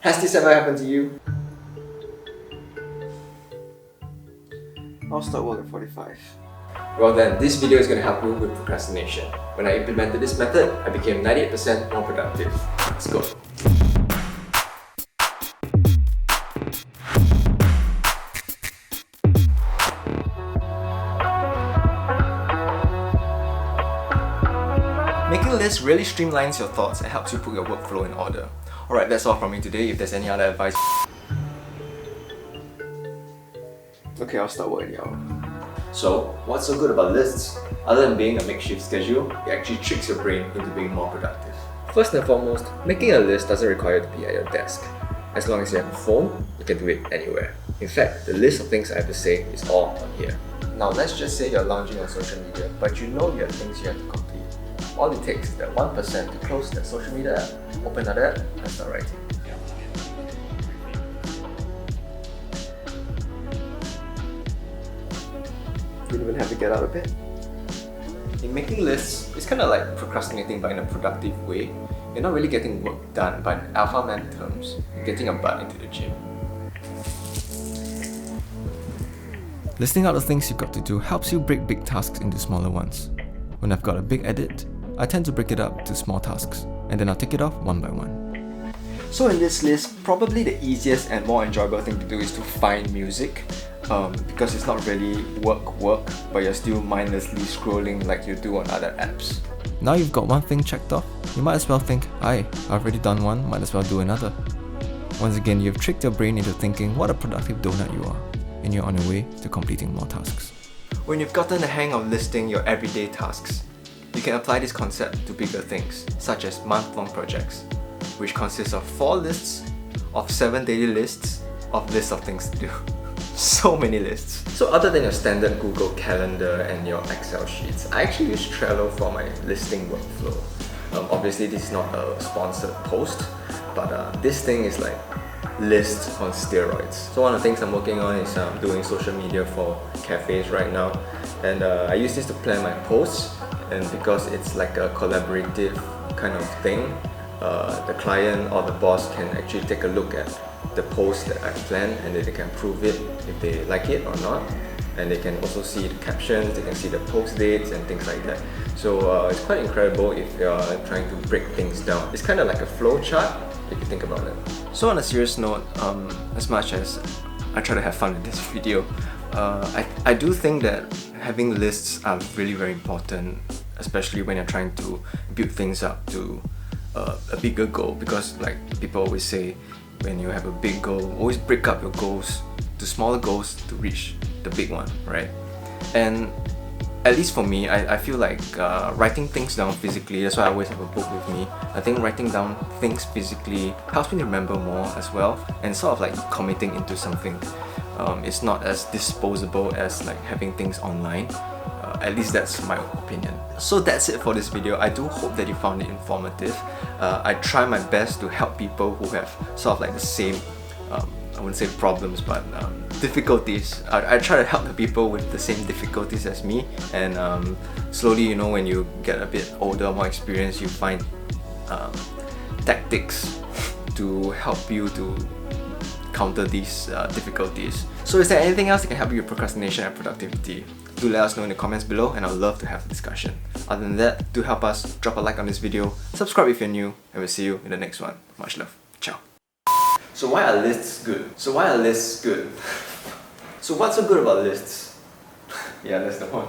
Has this ever happened to you? I'll start work at 45. Well then, this video is going to help you with procrastination. When I implemented this method, I became 98% more productive. Let's go. Making lists really streamlines your thoughts and helps you put your workflow in order. Alright, that's all from me today. If there's any other advice... Okay, I'll start working now. So, what's so good about lists? Other than being a makeshift schedule, it actually tricks your brain into being more productive. First and foremost, making a list doesn't require you to be at your desk. As long as you have a phone, you can do it anywhere. In fact, the list of things I have to say is all on here. Now let's just say you're lounging on social media, but you know you have things you have to complete. All it takes is that 1% to close that social media app, open another app, and start writing. You don't even have to get out of bed. In making lists, it's kind of like procrastinating but in a productive way. You're not really getting work done, but in alpha man terms, you're getting a butt into the gym. Listing out the things you've got to do helps you break big tasks into smaller ones. When I've got a big edit, I tend to break it up to small tasks, and then I'll tick it off one by one. So in this list, probably the easiest and more enjoyable thing to do is to find music. Because it's not really work, but you're still mindlessly scrolling like you do on other apps. Now you've got one thing checked off, you might as well think, I've already done one, might as well do another. Once again, you've tricked your brain into thinking what a productive donut you are, and you're on your way to completing more tasks. When you've gotten the hang of listing your everyday tasks, you can apply this concept to bigger things, such as month-long projects, which consists of 4 lists, of 7 daily lists, of lists of things to do. So many lists. So other than your standard Google Calendar and your Excel sheets, I actually use Trello for my listing workflow. Obviously this is not a sponsored post, but this thing is like list on steroids. So one of the things I'm working on is doing social media for cafes right now, and I use this to plan my posts, and because it's like a collaborative kind of thing, the client or the boss can actually take a look at the post that I planned, and then they can prove it if they like it or not, and they can also see the captions, they can see the post dates and things like that. So it's quite incredible if you're trying to break things down. It's kind of like a flow chart if you think about it. So on a serious note, as much as I try to have fun with this video, I do think that having lists are really very important, especially when you're trying to build things up to a bigger goal, because like people always say, when you have a big goal, always break up your goals to smaller goals to reach the big one, right? And at least for me, I feel like writing things down physically, that's why I always have a book with me. I think writing down things physically helps me remember more as well, and sort of like committing into something. It's not as disposable as like having things online. At least that's my opinion. So that's it for this video. I do hope that you found it informative. I try my best to help people who have sort of like the same, I wouldn't say problems, but difficulties. I try to help the people with the same difficulties as me, and slowly, you know, when you get a bit older, more experienced, you find tactics to help you to counter these difficulties. So is there anything else that can help you with procrastination and productivity? Do let us know in the comments below, and I would love to have a discussion. Other than that, do help us, drop a like on this video, subscribe if you're new, and we'll see you in the next one. Much love. Ciao. So why are lists good? So why are lists good? So what's so good about lists? Yeah, that's the point.